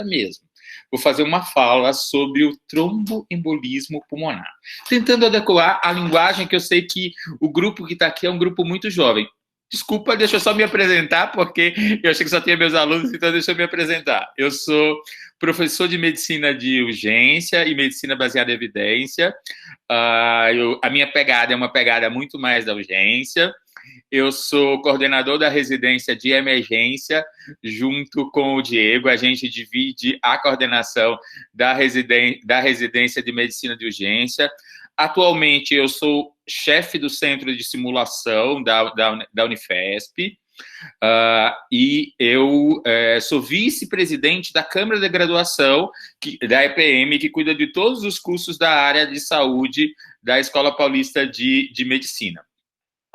mesmo. Vou fazer uma fala sobre o tromboembolismo pulmonar, tentando adequar a linguagem, que eu sei que o grupo que está aqui é um grupo muito jovem. Desculpa, deixa eu só me apresentar, porque eu achei que só tinha meus alunos, então deixa eu me apresentar. Eu sou professor de medicina de urgência e medicina baseada em evidência. A minha pegada é uma pegada muito mais da urgência. Eu sou coordenador da residência de emergência, junto com o Diego. A gente divide a coordenação da residência de medicina de urgência. Atualmente, eu sou chefe do centro de simulação da Unifesp. E eu sou vice-presidente da Câmara de Graduação da EPM, que cuida de todos os cursos da área de saúde da Escola Paulista de Medicina.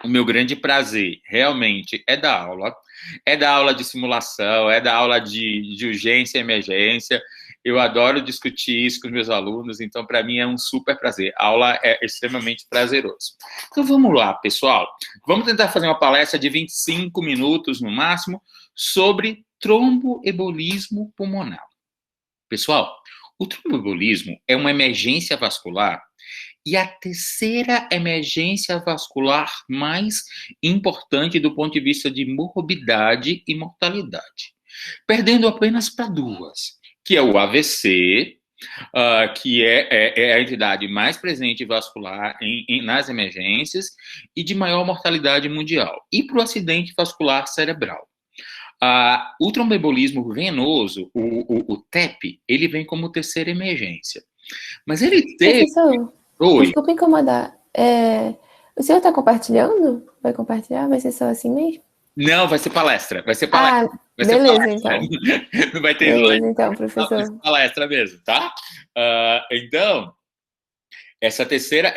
O meu grande prazer, realmente, é dar aula de simulação, é dar aula de urgência e emergência. Eu adoro discutir isso com os meus alunos, então, para mim, é um super prazer. A aula é extremamente prazeroso. Então, vamos lá, pessoal. Vamos tentar fazer uma palestra de 25 minutos, no máximo, sobre tromboembolismo pulmonar. Pessoal, o tromboembolismo é uma emergência vascular e a terceira emergência vascular mais importante do ponto de vista de morbidade e mortalidade, perdendo apenas para duas, que é o AVC, que é a entidade mais presente vascular nas emergências e de maior mortalidade mundial, e para o acidente vascular cerebral. O tromboembolismo venoso, o TEP, ele vem como terceira emergência. Mas ele teve... Professor, Oi. Desculpa incomodar. O senhor está compartilhando? Vai compartilhar? Vai ser só assim mesmo? Não, vai ser palestra. Vai ser palestra. Vai ser beleza, palestra. então. Não vai ter Beleza, slide. então, Vai professor. ser palestra mesmo, tá? Então, essa terceira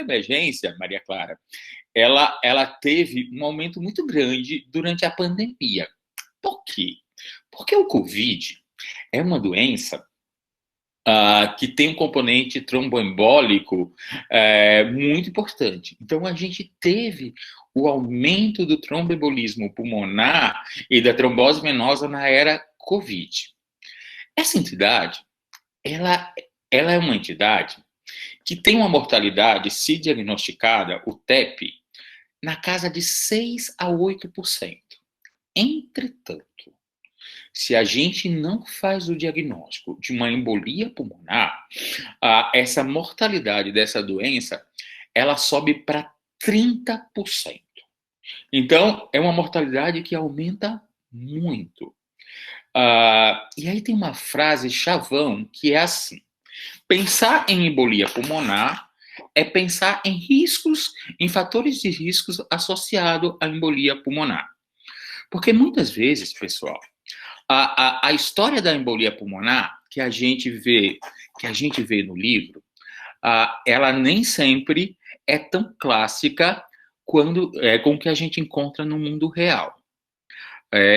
emergência, Maria Clara, ela teve um aumento muito grande durante a pandemia. Por quê? Porque o Covid é uma doença que tem um componente tromboembólico muito importante. Então, a gente teve o aumento do tromboembolismo pulmonar e da trombose venosa na era Covid. Essa entidade, ela é uma entidade que tem uma mortalidade, se diagnosticada, o TEP, na casa de 6 a 8%. Entretanto, se a gente não faz o diagnóstico de uma embolia pulmonar, essa mortalidade dessa doença, ela sobe para 30%. Então, é uma mortalidade que aumenta muito. E aí tem uma frase chavão que é assim: pensar em embolia pulmonar é pensar em riscos, em fatores de riscos associados à embolia pulmonar. Porque muitas vezes, pessoal, a história da embolia pulmonar que a gente vê no livro, ela nem sempre é tão clássica com o que a gente encontra no mundo real.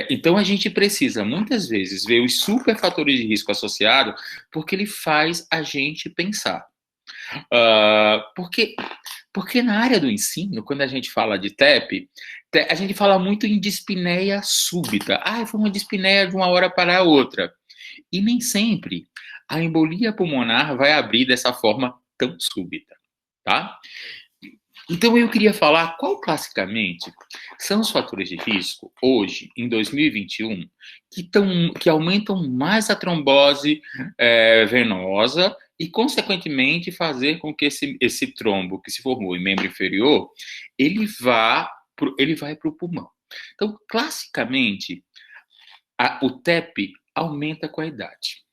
Então, a gente precisa, muitas vezes, ver os superfatores de risco associados, porque ele faz a gente pensar. Porque na área do ensino, quando a gente fala de TEP, a gente fala muito em dispneia súbita. Foi uma dispneia de uma hora para a outra. E nem sempre a embolia pulmonar vai abrir dessa forma tão súbita, tá? Então, eu queria falar qual, classicamente, são os fatores de risco, hoje, em 2021, que aumentam mais a trombose venosa e, consequentemente, fazer com que esse trombo que se formou em membro inferior, ele vai para o pulmão. Então, classicamente, o TEP aumenta com a idade.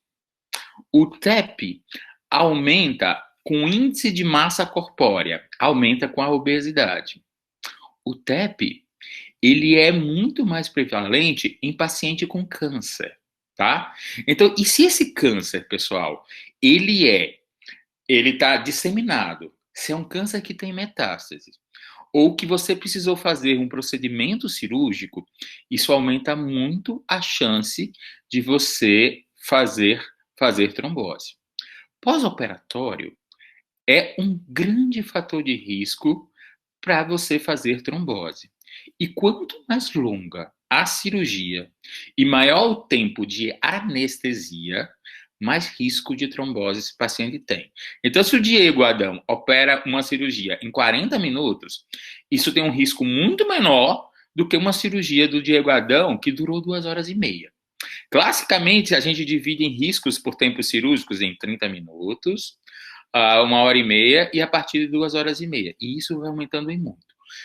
O TEP aumenta com índice de massa corpórea, aumenta com a obesidade. O TEP, ele é muito mais prevalente em paciente com câncer, tá? Então, e se esse câncer, pessoal, ele está disseminado, se é um câncer que tem metástase, ou que você precisou fazer um procedimento cirúrgico, isso aumenta muito a chance de você fazer trombose. Pós-operatório é um grande fator de risco para você fazer trombose. E quanto mais longa a cirurgia e maior o tempo de anestesia, mais risco de trombose esse paciente tem. Então, se o Diego Adão opera uma cirurgia em 40 minutos, isso tem um risco muito menor do que uma cirurgia do Diego Adão que durou 2 horas e meia. Classicamente, a gente divide em riscos por tempos cirúrgicos em 30 minutos, 1 hora e meia e a partir de 2 horas e meia. E isso vai aumentando em muito.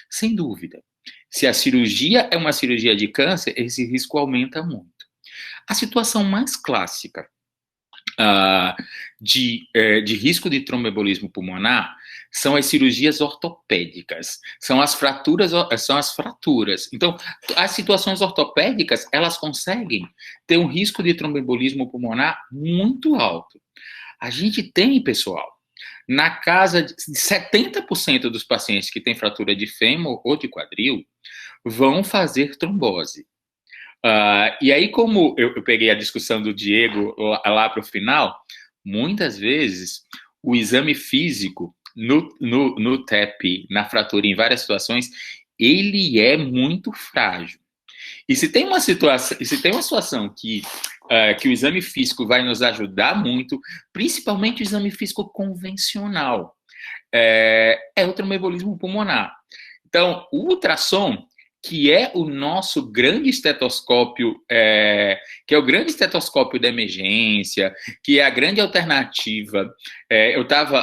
Sem dúvida. Se a cirurgia é uma cirurgia de câncer, esse risco aumenta muito. A situação mais clássica de risco de tromboembolismo pulmonar são as cirurgias ortopédicas, são as fraturas. Então, as situações ortopédicas, elas conseguem ter um risco de tromboembolismo pulmonar muito alto. A gente tem, pessoal, na casa de 70% dos pacientes que têm fratura de fêmur ou de quadril vão fazer trombose. E aí, como eu peguei a discussão do Diego lá para o final, muitas vezes o exame físico no TEP, na fratura, em várias situações, ele é muito frágil. E se tem uma situação que o exame físico vai nos ajudar muito, principalmente o exame físico convencional, é o tromboembolismo pulmonar. Então, o ultrassom, que é o nosso grande estetoscópio, que é o grande estetoscópio da emergência, que é a grande alternativa.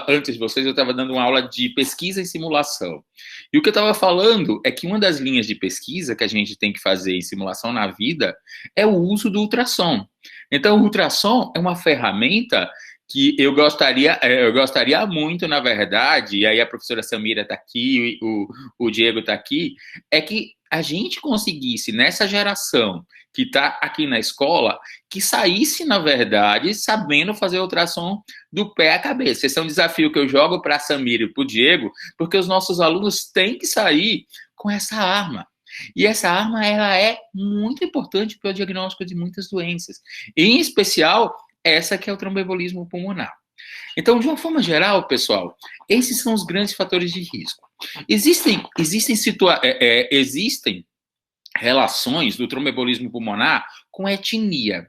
Antes de vocês, eu estava dando uma aula de pesquisa e simulação. E o que eu estava falando é que uma das linhas de pesquisa que a gente tem que fazer em simulação na vida é o uso do ultrassom. Então, o ultrassom é uma ferramenta que eu gostaria muito, na verdade, e aí a professora Samira está aqui, o Diego está aqui, é que a gente conseguisse, nessa geração que está aqui na escola, que saísse, na verdade, sabendo fazer ultrassom do pé à cabeça. Esse é um desafio que eu jogo para a Samira e para o Diego, porque os nossos alunos têm que sair com essa arma. E essa arma, ela é muito importante para o diagnóstico de muitas doenças, em especial essa que é o tromboembolismo pulmonar. Então, de uma forma geral, pessoal, esses são os grandes fatores de risco. Existem relações do tromboembolismo pulmonar com etnia.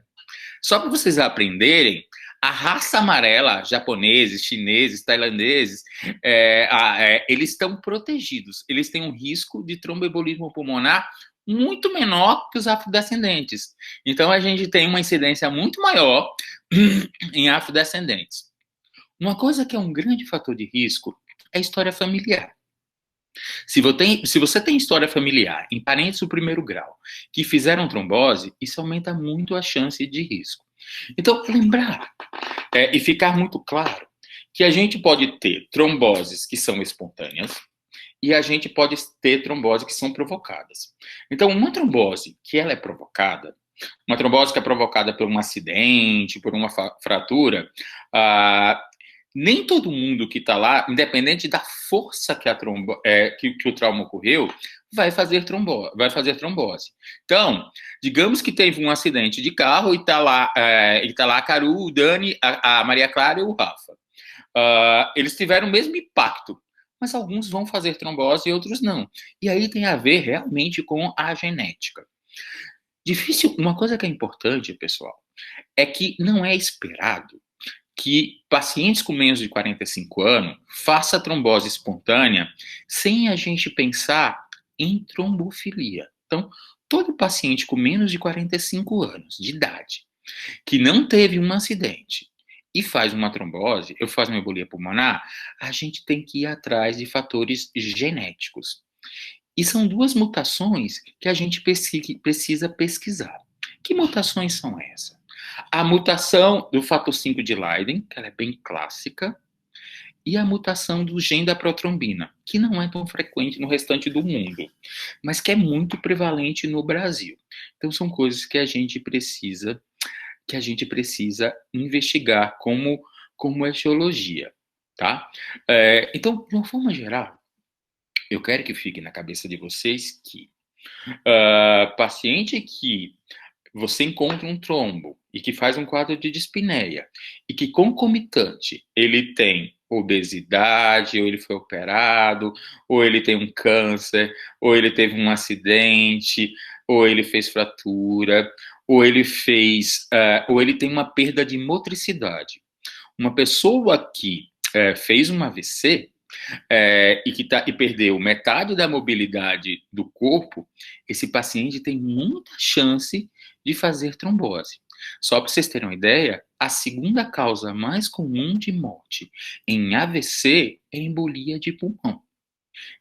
Só para vocês aprenderem, a raça amarela, japoneses, chineses, tailandeses, eles estão protegidos. Eles têm um risco de tromboembolismo pulmonar muito menor que os afrodescendentes. Então, a gente tem uma incidência muito maior em afrodescendentes. Uma coisa que é um grande fator de risco é a história familiar. Se você tem história familiar em parentes do primeiro grau que fizeram trombose, isso aumenta muito a chance de risco. Então, lembrar e ficar muito claro que a gente pode ter tromboses que são espontâneas, e a gente pode ter trombose que são provocadas. Então, uma trombose que ela é provocada, uma trombose que é provocada por um acidente, por uma fratura, nem todo mundo que está lá, independente da força que o trauma ocorreu, vai fazer trombose. Então, digamos que teve um acidente de carro e está lá a Caru, o Dani, a Maria Clara e o Rafa. Eles tiveram o mesmo impacto, mas alguns vão fazer trombose e outros não. E aí tem a ver realmente com a genética. Uma coisa que é importante, pessoal, é que não é esperado que pacientes com menos de 45 anos façam trombose espontânea sem a gente pensar em trombofilia. Então, todo paciente com menos de 45 anos de idade que não teve um acidente e faz uma trombose, ou faz uma embolia pulmonar, a gente tem que ir atrás de fatores genéticos. E são duas mutações que a gente precisa pesquisar. Que mutações são essas? A mutação do fator 5 de Leiden, que ela é bem clássica, e a mutação do gene da protrombina, que não é tão frequente no restante do mundo, mas que é muito prevalente no Brasil. Então, são coisas que a gente precisa investigar como etiologia, tá? Então, de uma forma geral, eu quero que fique na cabeça de vocês que paciente que você encontra um trombo e que faz um quadro de dispneia e que concomitante ele tem obesidade, ou ele foi operado, ou ele tem um câncer, ou ele teve um acidente, ou ele fez fratura, ou ele fez, ou ele tem uma perda de motricidade. Uma pessoa que fez um AVC e perdeu metade da mobilidade do corpo, esse paciente tem muita chance de fazer trombose. Só para vocês terem uma ideia, a segunda causa mais comum de morte em AVC é embolia de pulmão.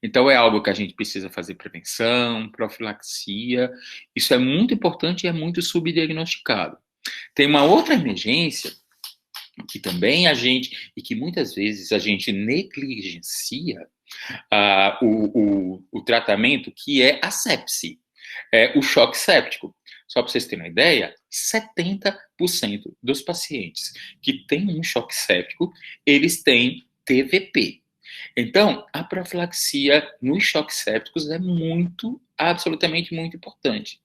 Então é algo que a gente precisa fazer prevenção, profilaxia. Isso é muito importante e é muito subdiagnosticado. Tem uma outra emergência que também e que muitas vezes a gente negligencia o tratamento, que é a sepse, o choque séptico. Só para vocês terem uma ideia, 70% dos pacientes que têm um choque séptico, eles têm TVP. Então, a profilaxia nos choques sépticos é absolutamente muito importante.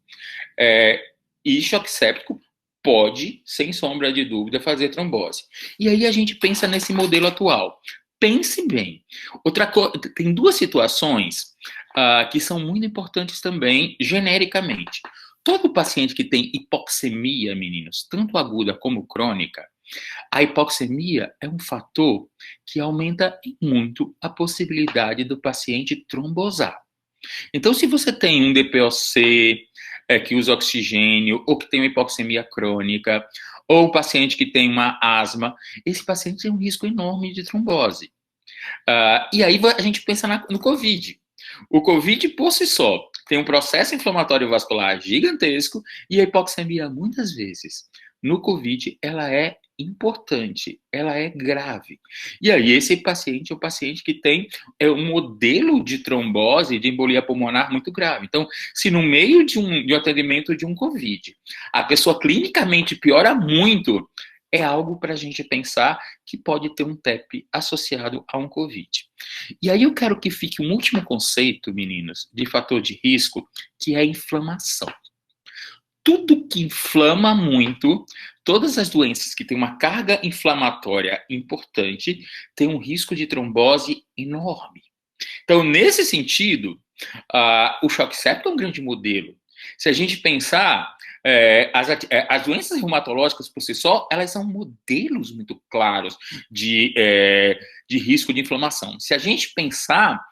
E choque séptico pode, sem sombra de dúvida, fazer trombose. E aí a gente pensa nesse modelo atual. Pense bem. Tem duas situações que são muito importantes também, genericamente. Todo paciente que tem hipoxemia, meninos, tanto aguda como crônica, a hipoxemia é um fator que aumenta muito a possibilidade do paciente trombosar. Então, se você tem um DPOC que usa oxigênio, ou que tem uma hipoxemia crônica, ou o paciente que tem uma asma, esse paciente tem um risco enorme de trombose. E aí a gente pensa no COVID. O COVID, por si só, tem um processo inflamatório vascular gigantesco e a hipoxemia, muitas vezes, no COVID, ela é importante, ela é grave. E aí esse paciente é o paciente que tem um modelo de trombose, de embolia pulmonar muito grave. Então, se no meio de um atendimento de um COVID, a pessoa clinicamente piora muito, é algo para a gente pensar que pode ter um TEP associado a um COVID. E aí eu quero que fique um último conceito, meninos, de fator de risco, que é a inflamação. Tudo que inflama muito, todas as doenças que têm uma carga inflamatória importante, têm um risco de trombose enorme. Então, nesse sentido, o choque séptico é um grande modelo. Se a gente pensar, as doenças reumatológicas por si só, elas são modelos muito claros de risco de inflamação. Se a gente pensar,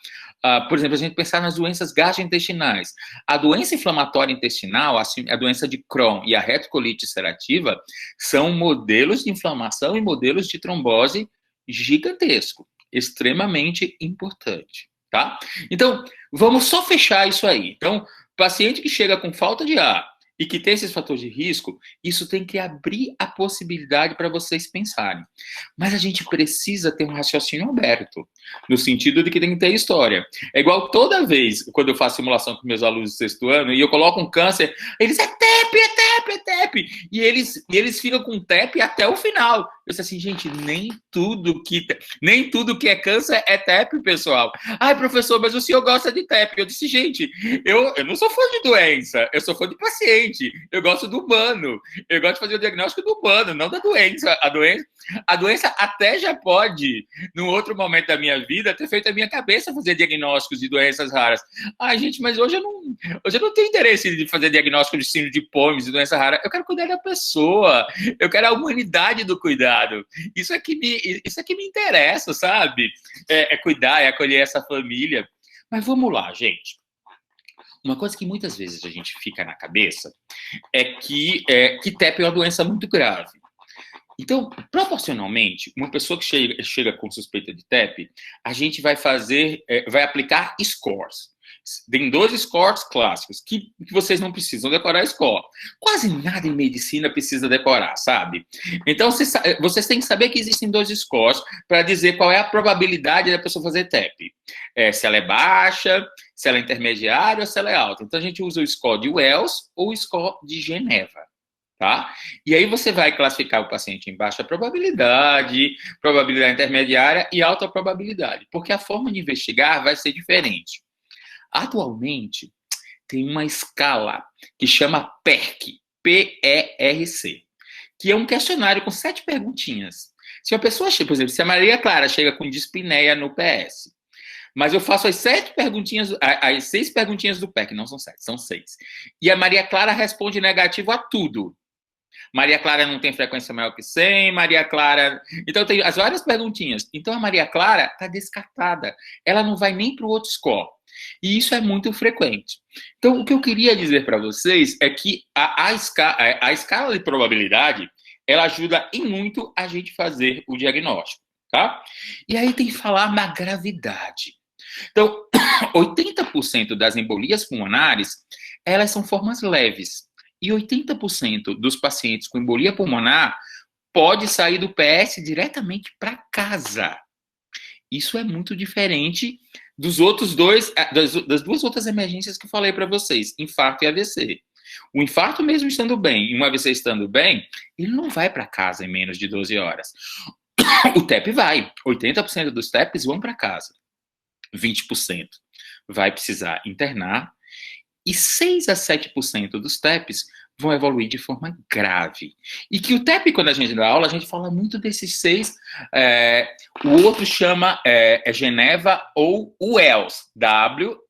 por exemplo, a gente pensar nas doenças gastrointestinais, a doença inflamatória intestinal, a doença de Crohn e a retocolite ulcerativa, são modelos de inflamação e modelos de trombose gigantesco, extremamente importante, tá? Então, vamos só fechar isso aí. Então, paciente que chega com falta de ar e que tem esses fatores de risco, isso tem que abrir a possibilidade para vocês pensarem. Mas a gente precisa ter um raciocínio aberto, no sentido de que tem que ter história. É igual toda vez, quando eu faço simulação com meus alunos do sexto ano, e eu coloco um câncer, eles, é TEP, é TEP, é TEP. E eles ficam com TEP até o final. Eu disse assim, gente, nem tudo que é câncer é TEP, pessoal. Ai, professor, mas o senhor gosta de TEP. Eu disse, gente, eu não sou fã de doença, eu sou fã de paciente. Eu gosto do humano. Eu gosto de fazer o diagnóstico do humano, não da doença. A doença até já pode, num outro momento da minha vida, ter feito a minha cabeça fazer diagnósticos de doenças raras. Ai, gente, mas hoje eu não tenho interesse de fazer diagnóstico de síndrome de Pomes, de doença rara. Eu quero cuidar da pessoa. Eu quero a humanidade do cuidado. Isso é que me interessa, sabe? É cuidar, é acolher essa família. Mas vamos lá, gente. Uma coisa que muitas vezes a gente fica na cabeça é que TEP é uma doença muito grave. Então, proporcionalmente, uma pessoa que chega com suspeita de TEP, a gente vai aplicar scores. Tem 2 scores clássicos que vocês não precisam decorar score. Quase nada em medicina precisa decorar, sabe? Então, vocês têm que saber que existem 2 scores para dizer qual é a probabilidade da pessoa fazer TEP. Se ela é baixa, se ela é intermediária ou se ela é alta. Então, a gente usa o score de Wells ou o score de Geneva. Tá? E aí você vai classificar o paciente em baixa probabilidade intermediária e alta probabilidade, porque a forma de investigar vai ser diferente. Atualmente, tem uma escala que chama PERC, P-E-R-C, que é um questionário com 7 perguntinhas. Se uma pessoa, por exemplo, se a Maria Clara chega com dispneia no PS, Mas eu faço as 7 perguntinhas, as 6 perguntinhas do PEC, não são 7, são 6. E a Maria Clara responde negativo a tudo. Maria Clara não tem frequência maior que 100, Maria Clara... Então, tem as várias perguntinhas. Então, a Maria Clara está descartada. Ela não vai nem para o outro score. E isso é muito frequente. Então, o que eu queria dizer para vocês é que a escala de probabilidade, ela ajuda em muito a gente fazer o diagnóstico, tá? E aí tem que falar na gravidade. Então, 80% das embolias pulmonares, elas são formas leves. E 80% dos pacientes com embolia pulmonar pode sair do PS diretamente para casa. Isso é muito diferente dos outros dois, das duas outras emergências que eu falei para vocês, infarto e AVC. O infarto, mesmo estando bem, e um AVC estando bem, ele não vai para casa em menos de 12 horas. O TEP vai. 80% dos TEPs vão para casa. 20% vai precisar internar. E 6 a 7% dos TEPs vão evoluir de forma grave. E que o TEP, quando a gente dá aula, a gente fala muito desses 6. O outro chama Geneva ou WELS. W-E-L-L-S.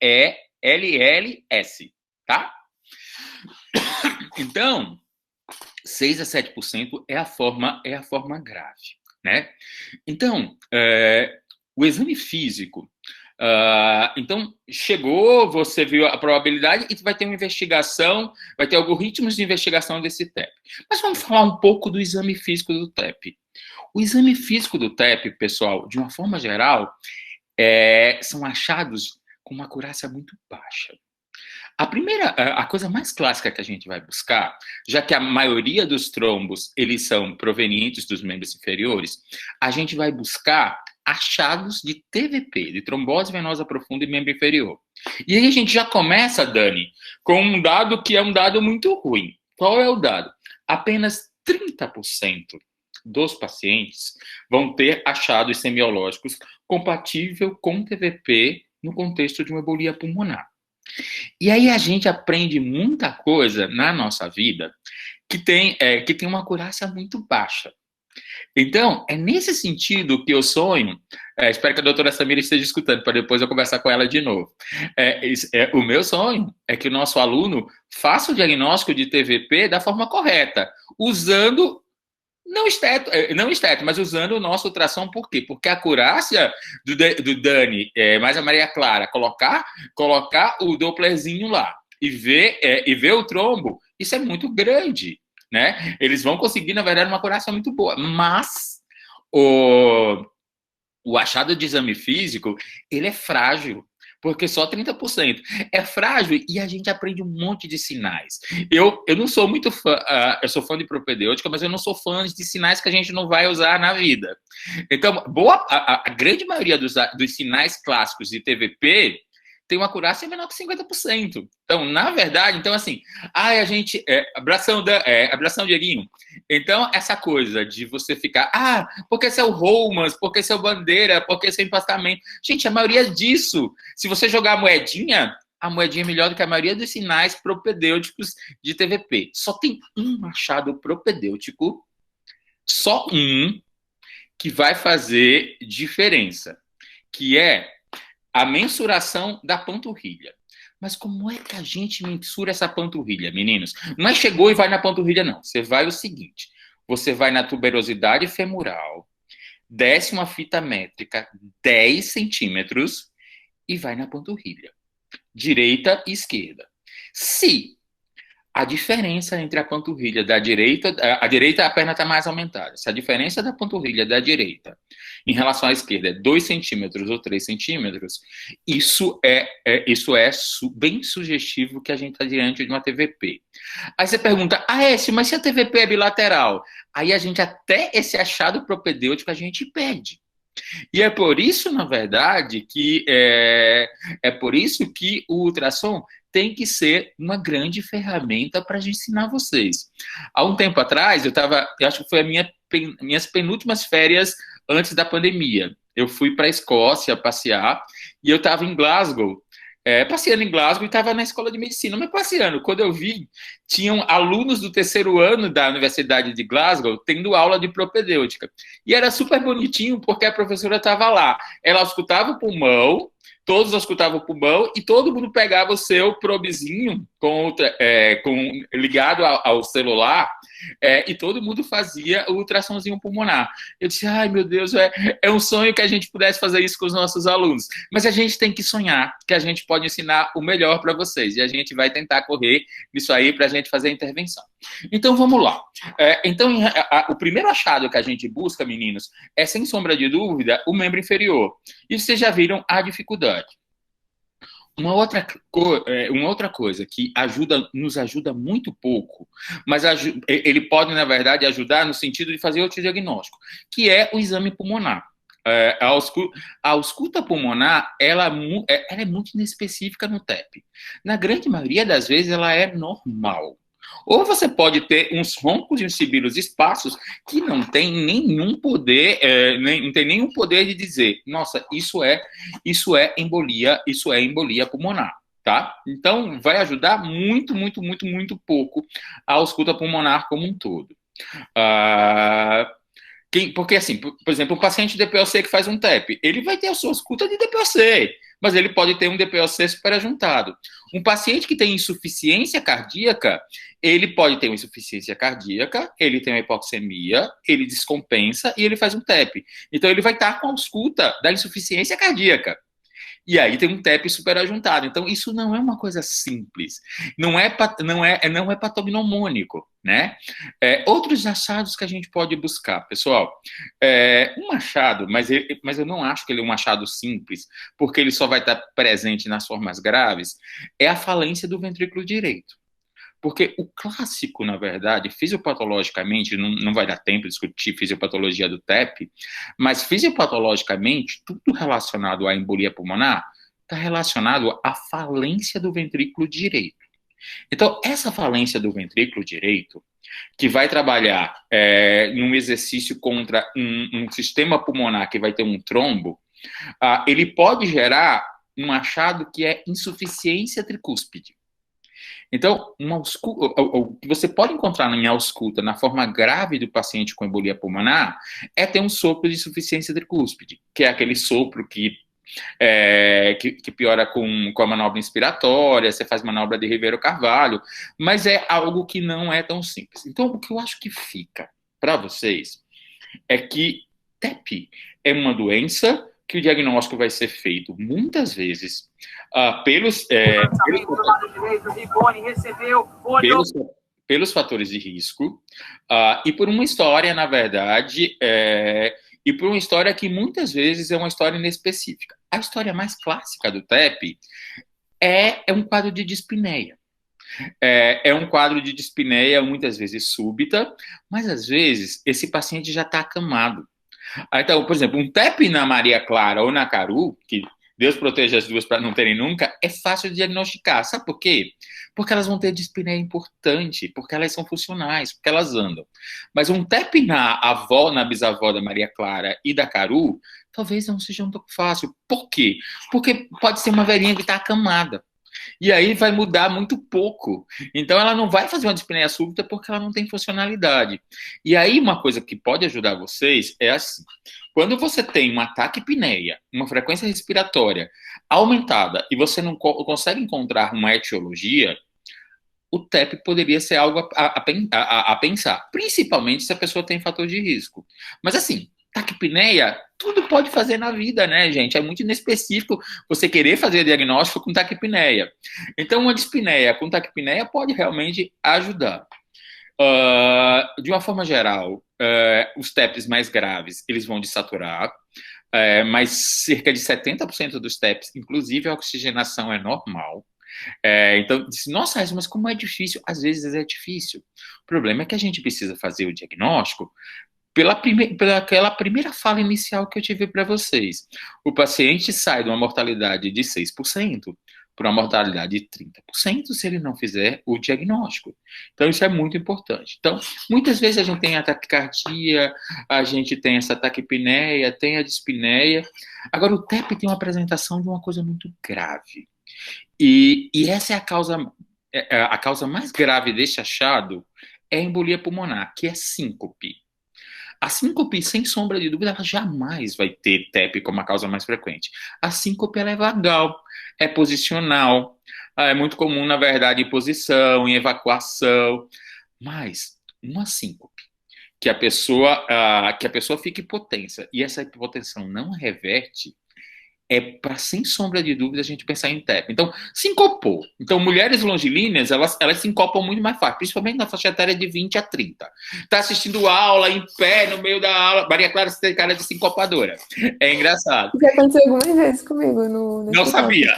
Tá? Então, 6 a 7% é a forma grave. Né? Então, o exame físico... então, chegou, você viu a probabilidade e vai ter uma investigação, vai ter algoritmos de investigação desse TEP. Mas vamos falar um pouco do exame físico do TEP. O exame físico do TEP, pessoal, de uma forma geral, são achados com uma acurácia muito baixa. A coisa mais clássica que a gente vai buscar, já que a maioria dos trombos, eles são provenientes dos membros inferiores, a gente vai buscar achados de TVP, de trombose venosa profunda e membro inferior. E aí a gente já começa, Dani, com um dado que é um dado muito ruim. Qual é o dado? Apenas 30% dos pacientes vão ter achados semiológicos compatível com TVP no contexto de uma embolia pulmonar. E aí a gente aprende muita coisa na nossa vida que tem uma acurácia muito baixa. Então, é nesse sentido que eu sonho, espero que a doutora Samira esteja escutando, para depois eu conversar com ela de novo. O meu sonho é que o nosso aluno faça o diagnóstico de TVP da forma correta, usando, não esteto, mas usando o nosso ultrassom. Por quê? Porque a acurácia do Dani, mais a Maria Clara, colocar o Dopplerzinho lá e ver o trombo, isso é muito grande. Né? Eles vão conseguir, na verdade, uma acurácia muito boa. Mas o achado de exame físico, ele é frágil, porque só 30%. É frágil e a gente aprende um monte de sinais. Eu não sou muito fã, eu sou fã de propedêutica, mas eu não sou fã de sinais que a gente não vai usar na vida. Então, a grande maioria dos sinais clássicos de TVP tem uma acurácia menor que 50%. Então, na verdade, a gente... abração, Dieguinho. Então, essa coisa de você ficar... porque esse é o Holmans, porque esse é o Bandeira, porque esse é o empastamento. Gente, a maioria disso, se você jogar a moedinha é melhor do que a maioria dos sinais propedêuticos de TVP. Só tem um achado propedêutico, só um, que vai fazer diferença, que é a mensuração da panturrilha. Mas como é que a gente mensura essa panturrilha, meninos? Não é chegou e vai na panturrilha, não. Você vai o seguinte, você vai na tuberosidade femoral, desce uma fita métrica 10 centímetros e vai na panturrilha. Direita e esquerda. Se a diferença entre a panturrilha da direita, a direita a perna está mais aumentada. Se a diferença da panturrilha da direita em relação à esquerda é 2 centímetros ou 3 centímetros, isso é bem sugestivo que a gente está diante de uma TVP. Aí você pergunta, mas se a TVP é bilateral? Aí a gente, até esse achado propedêutico, a gente perde. E é por isso, na verdade, que o ultrassom tem que ser uma grande ferramenta para a gente ensinar vocês. Há um tempo atrás, eu acho que foi minhas penúltimas férias antes da pandemia. Eu fui para a Escócia passear e eu estava em Glasgow, passeando em Glasgow e estava na escola de medicina, mas passeando. Quando eu vi, tinham alunos do 3º ano da Universidade de Glasgow tendo aula de propedêutica. E era super bonitinho porque a professora estava lá. Ela escutava o pulmão, todos auscultavam o pulmão e todo mundo pegava o seu probezinho ligado ao celular, e todo mundo fazia o ultrassomzinho pulmonar. Eu disse, ai meu Deus, é um sonho que a gente pudesse fazer isso com os nossos alunos. Mas a gente tem que sonhar, que a gente pode ensinar o melhor para vocês. E a gente vai tentar correr nisso aí para a gente fazer a intervenção. Então vamos lá. Então, o primeiro achado que a gente busca, meninos, é, sem sombra de dúvida, o membro inferior. E vocês já viram a dificuldade. Uma outra coisa que nos ajuda muito pouco, mas ele pode, na verdade, ajudar no sentido de fazer outro diagnóstico, que é o exame pulmonar. A ausculta pulmonar, ela é muito inespecífica no TEP. Na grande maioria das vezes, ela é normal. Ou você pode ter uns roncos e uns sibilos esparsos que não tem nenhum poder, não tem nenhum poder de dizer, nossa, isso é embolia pulmonar, tá? Então, vai ajudar muito, muito, muito, muito pouco a ausculta pulmonar como um todo. Porque, assim, por exemplo, o paciente de DPOC que faz um TEP, ele vai ter a sua ausculta de DPOC, mas ele pode ter um DPOC superajuntado. Um paciente que tem insuficiência cardíaca, ele pode ter uma insuficiência cardíaca, ele tem uma hipoxemia, ele descompensa e ele faz um TEP. Então, ele vai estar com a ausculta da insuficiência cardíaca. E aí tem um TEP superajuntado. Então, isso não é uma coisa simples. Não é patognomônico, né? Outros achados que a gente pode buscar, pessoal. Um achado, mas eu não acho que ele é um achado simples, porque ele só vai estar presente nas formas graves, é a falência do ventrículo direito. Porque o clássico, na verdade, fisiopatologicamente, não vai dar tempo de discutir fisiopatologia do TEP, mas fisiopatologicamente, tudo relacionado à embolia pulmonar está relacionado à falência do ventrículo direito. Então, essa falência do ventrículo direito, que vai trabalhar num exercício contra um sistema pulmonar que vai ter um trombo, ele pode gerar um achado que é insuficiência tricúspide. Então, o que você pode encontrar em ausculta na forma grave do paciente com embolia pulmonar é ter um sopro de insuficiência tricúspide, que é aquele sopro que piora com a manobra inspiratória, você faz manobra de Ribeiro-Carvalho, mas é algo que não é tão simples. Então, o que eu acho que fica para vocês é que TEP é uma doença que o diagnóstico vai ser feito muitas vezes pelos fatores de risco e por uma história, na verdade, e por uma história que muitas vezes é uma história inespecífica. A história mais clássica do TEP é um quadro de dispneia. É um quadro de dispneia muitas vezes súbita, mas às vezes esse paciente já está acamado. Então, por exemplo, um TEP na Maria Clara ou na Caru, que Deus proteja as duas para não terem nunca, é fácil de diagnosticar. Sabe por quê? Porque elas vão ter dispneia importante, porque elas são funcionais, porque elas andam. Mas um TEP na bisavó da Maria Clara e da Caru, talvez não seja um tão fácil. Por quê? Porque pode ser uma velhinha que está acamada. E aí vai mudar muito pouco. Então, ela não vai fazer uma dispneia súbita porque ela não tem funcionalidade. E aí, uma coisa que pode ajudar vocês é assim. Quando você tem um ataque apneia, uma frequência respiratória aumentada, e você não consegue encontrar uma etiologia, o TEP poderia ser algo a pensar. Principalmente se a pessoa tem fator de risco. Mas assim, taquipneia, tudo pode fazer na vida, né, gente? É muito inespecífico você querer fazer diagnóstico com taquipneia. Então, uma dispneia com taquipneia pode realmente ajudar. De uma forma geral, os TEPs mais graves, eles vão desaturar, mas cerca de 70% dos TEPs, inclusive a oxigenação é normal. Então, nossa, mas como é difícil? Às vezes é difícil. O problema é que a gente precisa fazer o diagnóstico pelaquela primeira fala inicial que eu tive para vocês. O paciente sai de uma mortalidade de 6% para uma mortalidade de 30% se ele não fizer o diagnóstico. Então, isso é muito importante. Então, muitas vezes a gente tem a taquicardia, a gente tem essa taquipneia, tem a dispneia. Agora, o TEP tem uma apresentação de uma coisa muito grave. E essa é a causa mais grave deste achado, é a embolia pulmonar, que é síncope. A síncope, sem sombra de dúvida, ela jamais vai ter TEP como a causa mais frequente. A síncope, ela é vagal, é posicional, é muito comum, na verdade, em posição, em evacuação, mas uma síncope que a pessoa fica hipotensa e essa hipotensão não reverte, é para, sem sombra de dúvida, a gente pensar em TEP. Então, sincopou. Então, mulheres longilíneas, elas sincopam muito mais fácil, principalmente na faixa etária de 20 a 30. Tá assistindo aula, em pé, no meio da aula. Maria Clara, você tem cara de sincopadora. É engraçado. Já aconteceu algumas vezes comigo no Não hospital. sabia,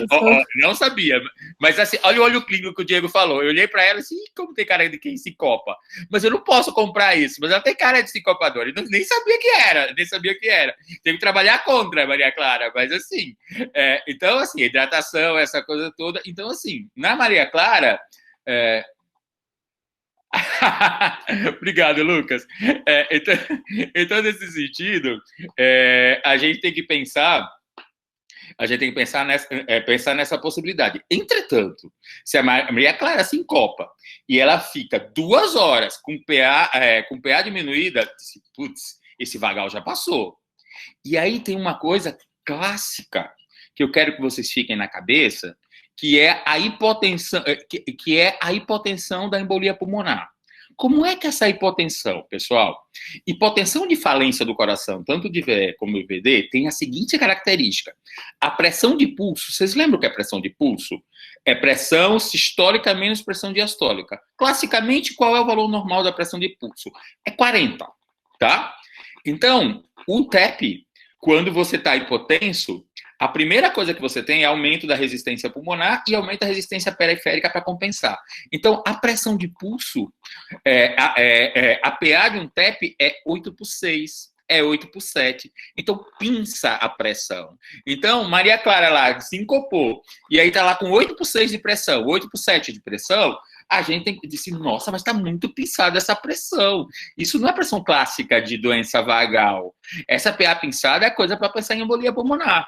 não sabia. Mas assim, olha o olho clínico que o Diego falou. Eu olhei para ela assim, como tem cara de quem sincopa. Mas eu não posso comprar isso. Mas ela tem cara de sincopadora. Eu nem sabia que era, nem sabia que era. Tem que trabalhar contra a Maria Clara. Mas assim, então assim, hidratação, essa coisa toda. Então assim, na Maria Clara... Obrigado, Lucas. Então, nesse sentido, a gente tem que pensar pensar nessa possibilidade. Entretanto, se a Maria Clara sincopa e ela fica 2 horas com PA diminuída, putz, esse vagal já passou. E aí tem uma coisa clássica que eu quero que vocês fiquem na cabeça, que é a hipotensão da embolia pulmonar. Como é que essa hipotensão, pessoal? Hipotensão de falência do coração, tanto de VE como de VD, tem a seguinte característica. A pressão de pulso, vocês lembram o que é pressão de pulso? É pressão sistólica menos pressão diastólica. Classicamente, qual é o valor normal da pressão de pulso? É 40, tá? Então, o TEP, quando você está hipotenso, a primeira coisa que você tem é aumento da resistência pulmonar e aumento da resistência periférica para compensar. Então, a pressão de pulso, a PA de um TEP é 8/6, é 8/7. Então, pinça a pressão. Então, Maria Clara lá sincopou, e aí está lá com 8/6 de pressão, 8/7 de pressão, a gente tem que dizer, nossa, mas está muito pinçada essa pressão. Isso não é pressão clássica de doença vagal. Essa PA pinçada é coisa para pensar em embolia pulmonar.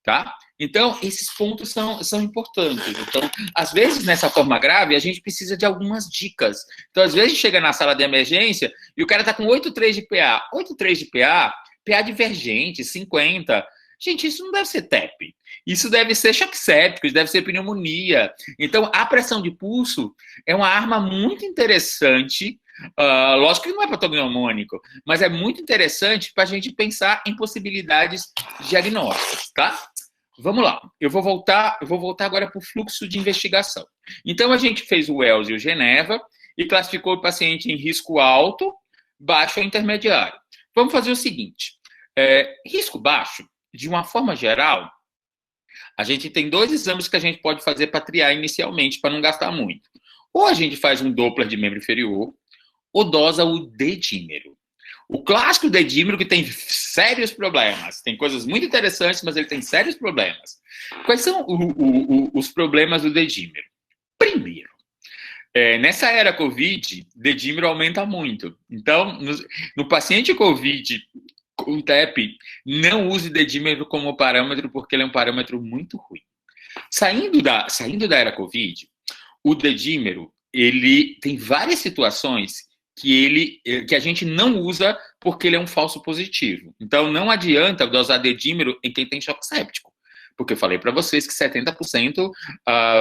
Tá? Então, esses pontos são importantes. Então, às vezes, nessa forma grave, a gente precisa de algumas dicas. Então, às vezes, chega na sala de emergência e o cara está com 8,3 de PA. 8,3 de PA divergente, 50. Gente, isso não deve ser TEP. Isso deve ser choque séptico, isso deve ser pneumonia. Então, a pressão de pulso é uma arma muito interessante. Lógico que não é patognomônico, mas é muito interessante para a gente pensar em possibilidades diagnósticas, tá? Vamos lá, eu vou voltar agora para o fluxo de investigação. Então, a gente fez o Wells e o Geneva e classificou o paciente em risco alto, baixo ou intermediário. Vamos fazer o seguinte, risco baixo, de uma forma geral, a gente tem 2 exames que a gente pode fazer para triar inicialmente, para não gastar muito. Ou a gente faz um Doppler de membro inferior, ou dosa o dedímero. O clássico dedímero que tem sérios problemas. Tem coisas muito interessantes, mas ele tem sérios problemas. Quais são os problemas do dedímero? Primeiro, nessa era COVID, dedímero aumenta muito. Então, no paciente COVID com TEP, não use dedímero como parâmetro, porque ele é um parâmetro muito ruim. Saindo da era COVID, o dedímero, ele tem várias situações que a gente não usa porque ele é um falso positivo. Então, não adianta usar dedímero em quem tem choque séptico, porque eu falei para vocês que 70%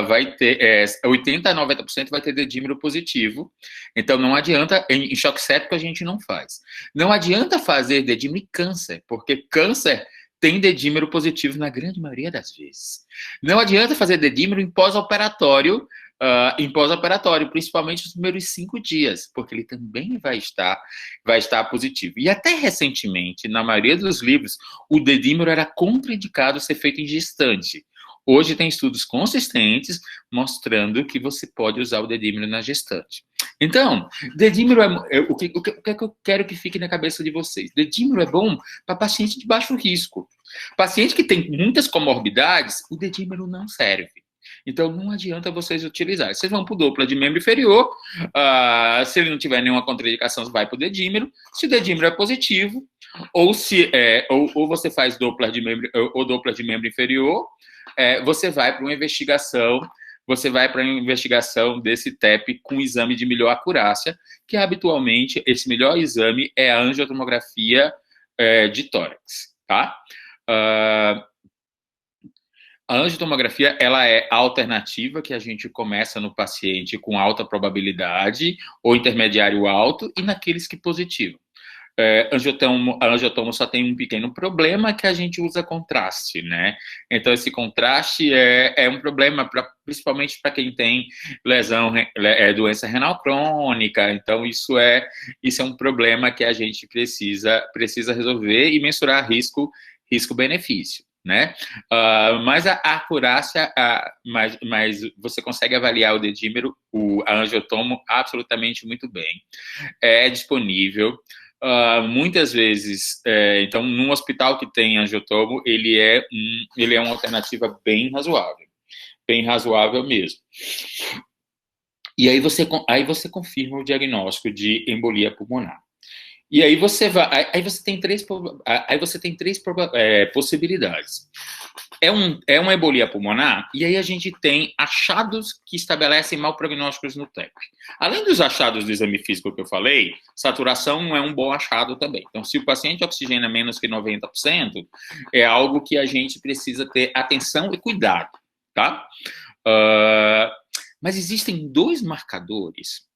vai ter, 80% a 90% vai ter dedímero positivo. Então, não adianta, em choque séptico a gente não faz. Não adianta fazer dedímero em câncer, porque câncer tem dedímero positivo na grande maioria das vezes. Não adianta fazer dedímero em pós-operatório, principalmente nos primeiros 5 dias, porque ele também vai estar positivo. E até recentemente, na maioria dos livros, o dedímero era contraindicado ser feito em gestante. Hoje tem estudos consistentes mostrando que você pode usar o dedímero na gestante. Então, dedímero o que eu quero que fique na cabeça de vocês? Dedímero é bom para paciente de baixo risco. Paciente que tem muitas comorbidades, o dedímero não serve. Então, não adianta vocês utilizarem. Vocês vão para o Doppler de membro inferior, se ele não tiver nenhuma contraindicação, vai para o dedímero. Se o dedímero é positivo, ou você faz Doppler de membro inferior, você vai para uma investigação você vai para a investigação desse TEP com exame de melhor acurácia, que habitualmente esse melhor exame é a angiotomografia de tórax, tá? A angiotomografia, ela é a alternativa que a gente começa no paciente com alta probabilidade ou intermediário alto e naqueles que positivam. A angiotomo só tem um pequeno problema, que a gente usa contraste, né? Então, esse contraste é um problema, principalmente para quem tem lesão, doença renal crônica. Então, isso é um problema que a gente precisa resolver e mensurar risco-benefício, né? Mas a acurácia, mas você consegue avaliar o dedímero, a angiotomo, absolutamente muito bem. É disponível. Muitas vezes, então, num hospital que tem angiotomo, ele é uma alternativa bem razoável mesmo. E aí você confirma o diagnóstico de embolia pulmonar. E aí você tem três possibilidades. É uma embolia pulmonar, e aí a gente tem achados que estabelecem mau prognósticos no TEP. Além dos achados do exame físico que eu falei, saturação não é um bom achado também. Então, se o paciente oxigena menos que 90%, é algo que a gente precisa ter atenção e cuidado, tá? Mas existem dois marcadores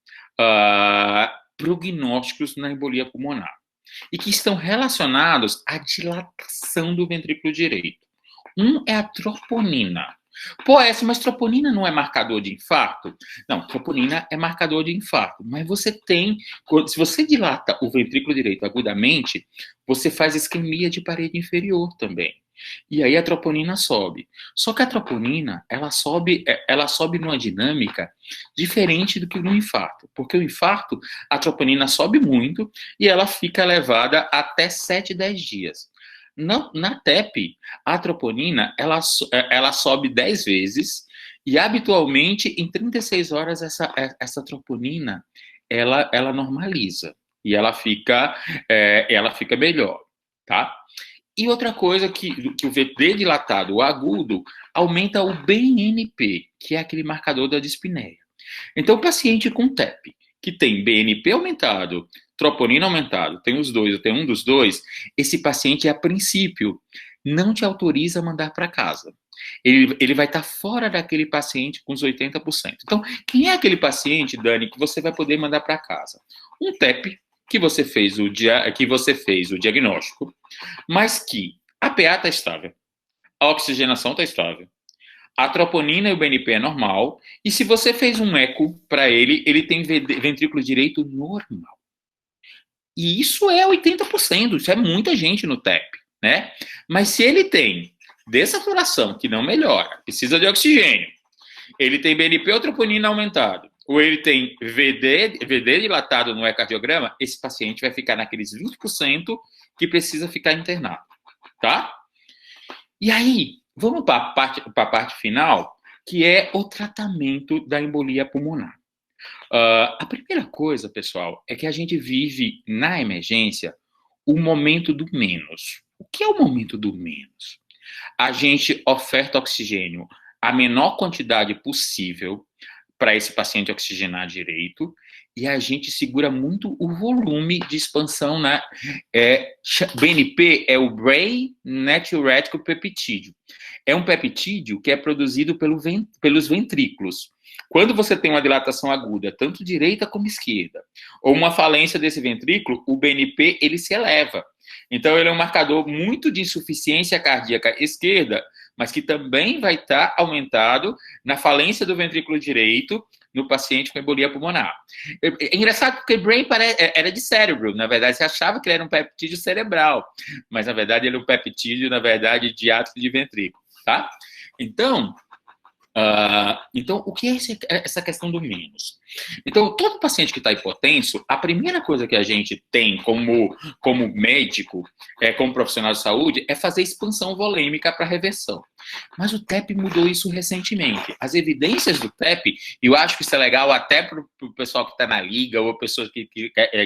prognósticos na embolia pulmonar e que estão relacionados à dilatação do ventrículo direito. Um é a troponina. Pô, mas troponina não é marcador de infarto? Não, troponina é marcador de infarto, mas se você dilata o ventrículo direito agudamente, você faz isquemia de parede inferior também. E aí a troponina sobe. Só que a troponina, ela sobe numa dinâmica diferente do que no infarto. Porque o infarto, a troponina sobe muito e ela fica elevada até 7, 10 dias. Na TEP, a troponina, ela sobe 10 vezes e habitualmente em 36 horas essa troponina, ela normaliza e ela fica melhor, tá? E outra coisa que o VT dilatado, o agudo, aumenta o BNP, que é aquele marcador da dispneia. Então, o paciente com TEP, que tem BNP aumentado, troponina aumentado, tem os dois, tem um dos dois, esse paciente, a princípio, não te autoriza a mandar para casa. Ele vai estar fora daquele paciente com os 80%. Então, quem é aquele paciente, Dani, que você vai poder mandar para casa? Um TEP, que você fez o diagnóstico, mas que a PA está estável, a oxigenação está estável, a troponina e o BNP é normal, e se você fez um eco para ele tem ventrículo direito normal. E isso é 80%, isso é muita gente no TEP, né? Mas se ele tem dessaturação, que não melhora, precisa de oxigênio, ele tem BNP ou troponina aumentado, ou ele tem VD dilatado no ecocardiograma, esse paciente vai ficar naqueles 20% que precisa ficar internado, tá? E aí, vamos para a parte final, que é o tratamento da embolia pulmonar. A primeira coisa, pessoal, é que a gente vive na emergência o momento do menos. O que é o momento do menos? A gente oferta oxigênio a menor quantidade possível para esse paciente oxigenar direito, e a gente segura muito o volume de expansão, né? BNP é o Brain Natriurético Peptídeo. É um peptídeo que é produzido pelos ventrículos. Quando você tem uma dilatação aguda, tanto direita como esquerda, ou uma falência desse ventrículo, o BNP ele se eleva. Então, ele é um marcador muito de insuficiência cardíaca esquerda, mas que também vai estar aumentado na falência do ventrículo direito no paciente com embolia pulmonar. É engraçado porque Brain era de cérebro, na verdade, você achava que ele era um peptídeo cerebral, mas na verdade ele é um peptídeo, na verdade, de ácido de ventrículo, tá? Então, o que é essa questão do menos? Então, todo paciente que está hipotenso, a primeira coisa que a gente tem como médico, como profissional de saúde, é fazer expansão volêmica para reversão. Mas o TEP mudou isso recentemente. As evidências do TEP, e eu acho que isso é legal até para o pessoal que está na liga, ou pessoas que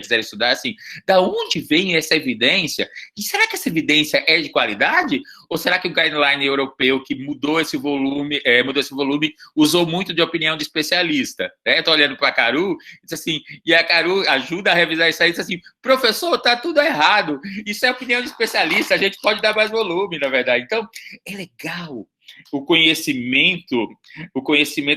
quiserem estudar, assim, da onde vem essa evidência? E será que essa evidência é de qualidade? Ou será que o guideline europeu que mudou esse volume, usou muito de opinião de especialista? Estou olhando para a Caru, diz assim, e a Caru ajuda a revisar isso aí, diz assim, professor, está tudo errado, isso é opinião de especialista, a gente pode dar mais volume, na verdade. Então, é legal o conhecimento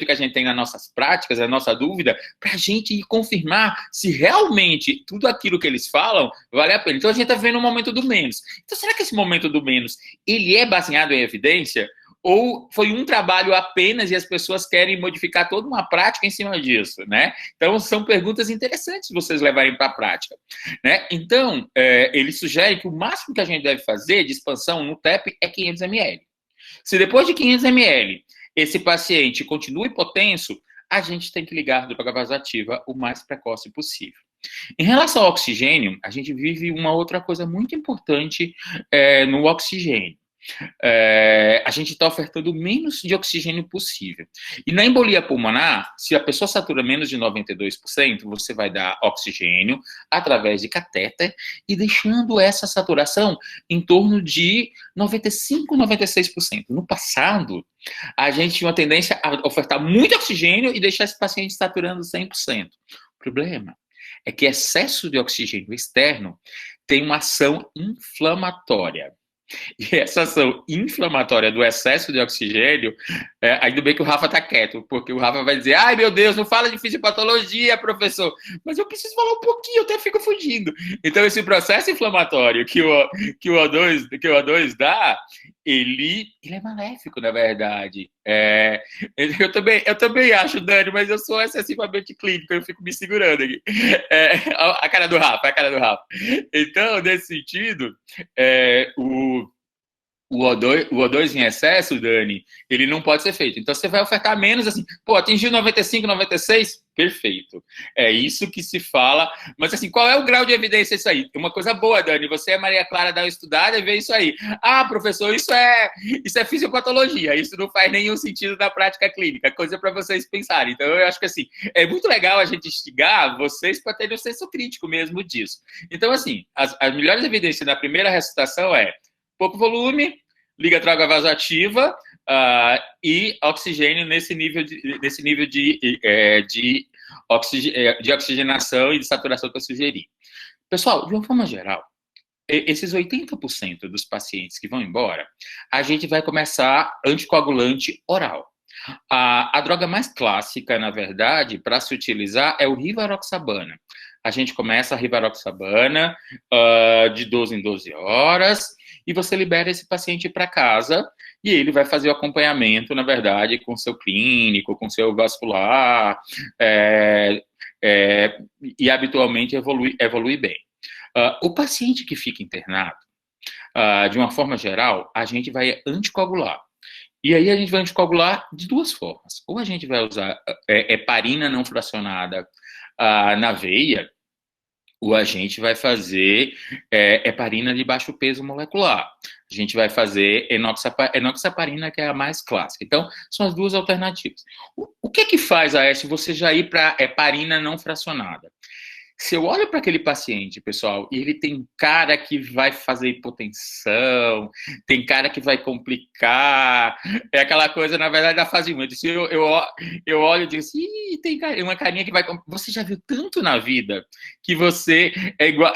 que a gente tem nas nossas práticas, a nossa dúvida, para a gente ir confirmar se realmente tudo aquilo que eles falam vale a pena. Então, a gente está vendo o momento do menos. Então, será que esse momento do menos, ele é baseado em evidência? Ou foi um trabalho apenas e as pessoas querem modificar toda uma prática em cima disso, né? Então, são perguntas interessantes vocês levarem para a prática, né? Então, ele sugere que o máximo que a gente deve fazer de expansão no TEP é 500 ml. Se depois de 500 ml esse paciente continua hipotenso, a gente tem que ligar a droga vasoativa o mais precoce possível. Em relação ao oxigênio, a gente vive uma outra coisa muito importante no oxigênio. A gente está ofertando o menos de oxigênio possível. E na embolia pulmonar, se a pessoa satura menos de 92%, você vai dar oxigênio através de catéter e deixando essa saturação em torno de 95%, 96%. No passado, a gente tinha uma tendência a ofertar muito oxigênio e deixar esse paciente saturando 100%. O problema é que excesso de oxigênio externo tem uma ação inflamatória. E essa ação inflamatória do excesso de oxigênio, ainda bem que o Rafa está quieto, porque o Rafa vai dizer, ai meu Deus, não fala de fisiopatologia, professor, mas eu preciso falar um pouquinho, eu até fico fugindo. Então esse processo inflamatório que o O2 dá, ele é maléfico, na verdade. Eu também acho, Dani, mas eu sou excessivamente clínico, eu fico me segurando aqui. A cara do Rafa. Então, nesse sentido, o O2 em excesso, Dani, ele não pode ser feito. Então, você vai ofertar menos, assim, atingiu 95, 96? Perfeito. É isso que se fala. Mas, assim, qual é o grau de evidência disso aí? Uma coisa boa, Dani, você é Maria Clara, dá uma estudada e vê isso aí. Ah, professor, isso é fisiopatologia, isso não faz nenhum sentido na prática clínica, coisa para vocês pensarem. Então, eu acho que, assim, é muito legal a gente instigar vocês para terem o senso crítico mesmo disso. Então, assim, as melhores evidências da primeira ressuscitação pouco volume, liga a droga vasoativa e oxigênio nesse nível de oxigenação e de saturação que eu sugeri. Pessoal, de uma forma geral, esses 80% dos pacientes que vão embora, a gente vai começar anticoagulante oral. A droga mais clássica, na verdade, para se utilizar é o rivaroxabana. A gente começa a rivaroxabana de 12 em 12 horas e você libera esse paciente para casa e ele vai fazer o acompanhamento, na verdade, com seu clínico, com seu vascular e habitualmente evolui bem. O paciente que fica internado, de uma forma geral, a gente vai anticoagular. E aí a gente vai anticoagular de duas formas. Ou a gente vai usar heparina não fracionada na veia, ou a gente vai fazer heparina de baixo peso molecular. A gente vai fazer enoxaparina, que é a mais clássica. Então, são as duas alternativas. O que faz, Aécio, você já ir para heparina não fracionada? Se eu olho para aquele paciente, pessoal, e ele tem cara que vai fazer hipotensão, tem cara que vai complicar, é aquela coisa, na verdade, da fase 1. Eu olho e digo assim, tem uma carinha que vai... Você já viu tanto na vida que você é igual...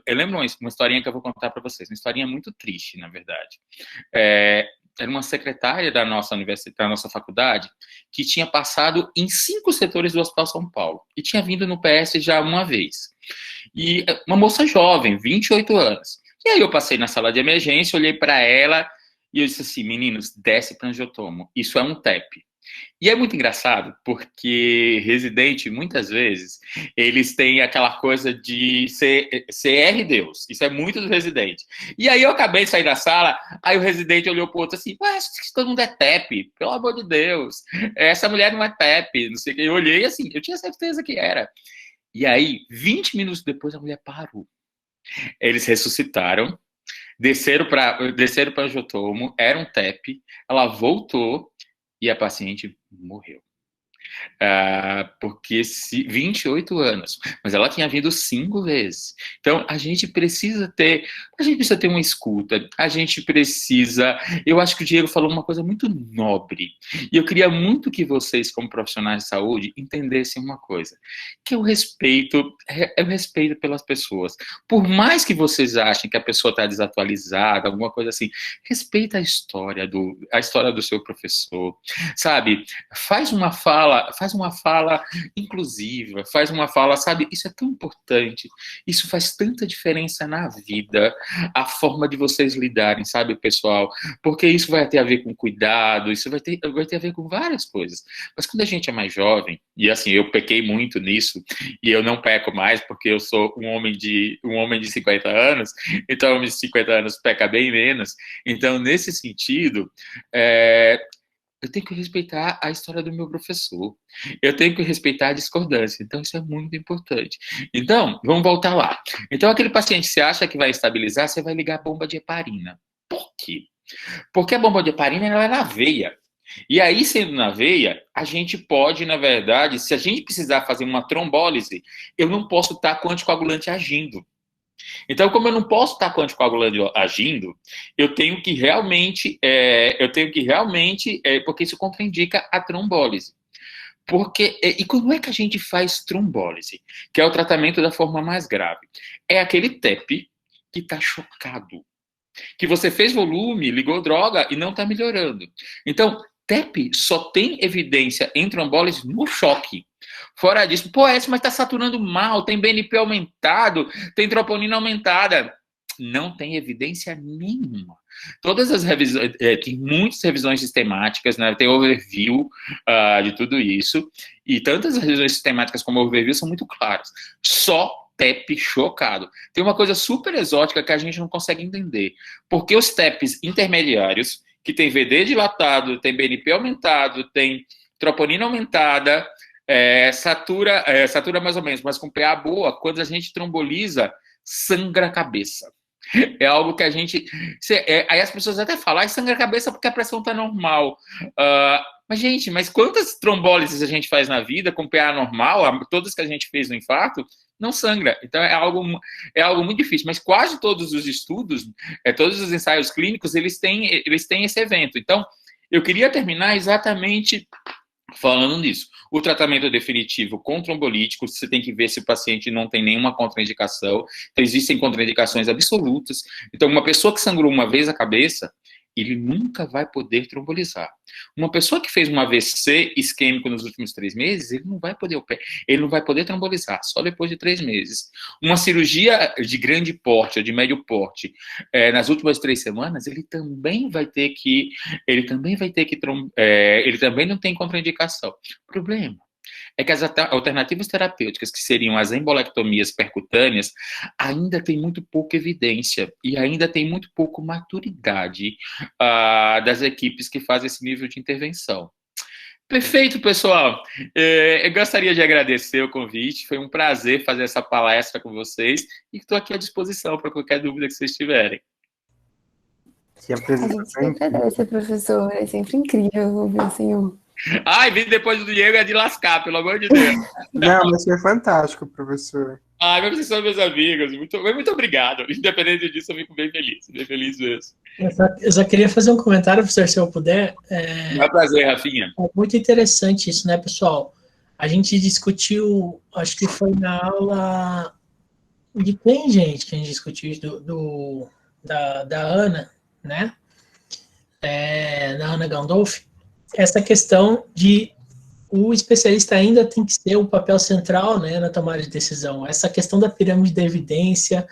eu lembro uma historinha que eu vou contar para vocês, uma historinha muito triste, na verdade. Era uma secretária da nossa universidade, da nossa faculdade, que tinha passado em 5 setores do Hospital São Paulo e tinha vindo no PS já uma vez. E uma moça jovem, 28 anos. E aí eu passei na sala de emergência, olhei para ela e eu disse assim, meninos, desce para angiotomo. Isso é um TEP. E é muito engraçado, porque residente, muitas vezes, eles têm aquela coisa de CR Deus. Isso é muito do residente. E aí eu acabei de sair da sala, aí o residente olhou pro outro assim, ué, todo mundo é TEP, pelo amor de Deus. Essa mulher não é TEP, não sei o que. Eu olhei assim, eu tinha certeza que era. E aí, 20 minutos depois, a mulher parou. Eles ressuscitaram, desceram para angiotomo, era um TEP, ela voltou e a paciente morreu. Porque 28 anos, mas ela tinha vindo 5 vezes. Então, a gente precisa ter uma escuta, eu acho que o Diego falou uma coisa muito nobre, e eu queria muito que vocês, como profissionais de saúde, entendessem uma coisa, que o respeito pelas pessoas. Por mais que vocês achem que a pessoa está desatualizada, alguma coisa assim, respeita a história do seu professor, sabe? Faz uma fala inclusiva, faz uma fala, sabe? Isso é tão importante, isso faz tanta diferença na vida, a forma de vocês lidarem, sabe, pessoal? Porque isso vai ter a ver com cuidado, isso vai ter a ver com várias coisas. Mas quando a gente é mais jovem, e assim, eu pequei muito nisso, e eu não peco mais, porque eu sou um homem de 50 anos, então um homem de 50 anos peca bem menos. Então, nesse sentido, eu tenho que respeitar a história do meu professor. Eu tenho que respeitar a discordância. Então, isso é muito importante. Então, vamos voltar lá. Então, aquele paciente, você acha que vai estabilizar, você vai ligar a bomba de heparina. Por quê? Porque a bomba de heparina, ela é na veia. E aí, sendo na veia, a gente pode, na verdade, se a gente precisar fazer uma trombólise, eu não posso estar com o anticoagulante agindo. Então, como eu não posso estar com o anticoagulante agindo, eu tenho que realmente, porque isso contraindica a trombólise. E como é que a gente faz trombólise? Que é o tratamento da forma mais grave. É aquele TEP que está chocado. Que você fez volume, ligou droga e não está melhorando. Então, TEP só tem evidência em trombólise no choque. Fora disso, mas está saturando mal, tem BNP aumentado, tem troponina aumentada. Não tem evidência nenhuma. Todas as revisões, tem muitas revisões sistemáticas, né? Tem overview de tudo isso, e tantas revisões sistemáticas como overview são muito claras. Só TEP chocado. Tem uma coisa super exótica que a gente não consegue entender. Porque os TEPs intermediários, que tem VD dilatado, tem BNP aumentado, tem troponina aumentada, satura mais ou menos, mas com PA boa, quando a gente tromboliza, sangra a cabeça. É algo que a gente... aí as pessoas até falam, sangra a cabeça porque a pressão está normal. Mas, gente, quantas trombólises a gente faz na vida com PA normal, todas que a gente fez no infarto, não sangra. Então, é algo muito difícil. Mas quase todos os estudos, todos os ensaios clínicos, eles têm esse evento. Então, eu queria terminar exatamente falando nisso. O tratamento definitivo com trombolítico, você tem que ver se o paciente não tem nenhuma contraindicação. Então, existem contraindicações absolutas. Então, uma pessoa que sangrou uma vez a cabeça, ele nunca vai poder trombolizar. Uma pessoa que fez um AVC isquêmico nos últimos 3 meses, ele não vai poder trombolizar, só depois de 3 meses. Uma cirurgia de grande porte ou de médio porte, nas últimas 3 semanas, ele também não tem contraindicação. O problema é que as alternativas terapêuticas, que seriam as embolectomias percutâneas, ainda tem muito pouca evidência e ainda tem muito pouco maturidade das equipes que fazem esse nível de intervenção. Perfeito, pessoal. Eu gostaria de agradecer o convite, foi um prazer fazer essa palestra com vocês e estou aqui à disposição para qualquer dúvida que vocês tiverem. A gente sempre agradece, professor, é sempre incrível ouvir o senhor. Vir depois do Diego é de lascar, pelo amor de Deus. Não, mas foi fantástico, professor. Vocês são meus amigos. Muito obrigado. Independente disso, eu fico bem feliz mesmo. Eu só queria fazer um comentário, professor, se eu puder. É um prazer, Rafinha. É muito interessante isso, né, pessoal? A gente discutiu, acho que foi na aula de quem, gente, que a gente discutiu isso? Da Ana, né? Da Ana Gandolfi. Essa questão de o especialista ainda tem que ser o papel central, né, na tomada de decisão. Essa questão da pirâmide da evidência,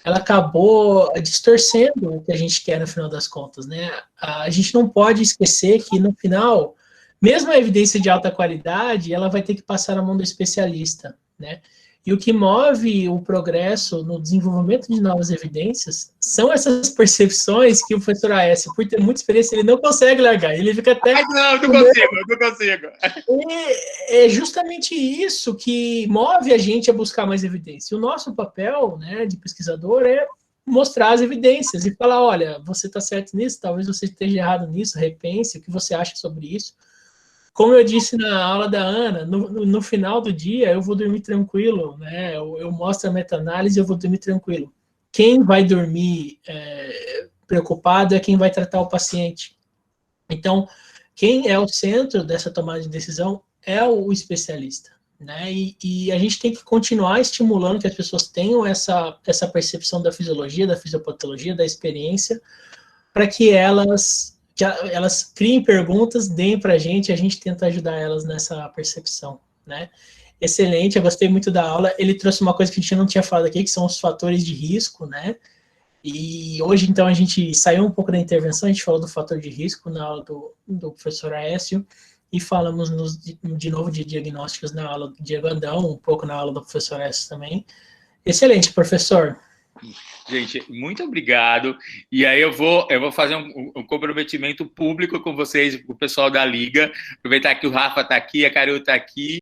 ela acabou distorcendo o que a gente quer no final das contas, né? A gente não pode esquecer que no final, mesmo a evidência de alta qualidade, ela vai ter que passar na mão do especialista, né? E o que move o progresso no desenvolvimento de novas evidências são essas percepções que o professor Aécio, por ter muita experiência, ele não consegue largar. Ele fica até... não consigo. E é justamente isso que move a gente a buscar mais evidência. O nosso papel, né, de pesquisador é mostrar as evidências e falar, olha, você está certo nisso, talvez você esteja errado nisso, repense, o que você acha sobre isso. Como eu disse na aula da Ana, no final do dia eu vou dormir tranquilo, né? Eu mostro a meta-análise e eu vou dormir tranquilo. Quem vai dormir preocupado é quem vai tratar o paciente. Então, quem é o centro dessa tomada de decisão é o especialista, né? E a gente tem que continuar estimulando que as pessoas tenham essa percepção da fisiologia, da fisiopatologia, da experiência, para que elas criem perguntas, deem para a gente tenta ajudar elas nessa percepção, né? Excelente, eu gostei muito da aula. Ele trouxe uma coisa que a gente não tinha falado aqui, que são os fatores de risco, né? E hoje, então, a gente saiu um pouco da intervenção, a gente falou do fator de risco na aula do professor Aécio, e falamos de novo de diagnósticos na aula do Diego Adão, um pouco na aula do professor Aécio também. Excelente, professor. Gente, muito obrigado. E aí eu vou fazer um comprometimento público com vocês, com o pessoal da Liga. Aproveitar que o Rafa está aqui, a Carol está aqui.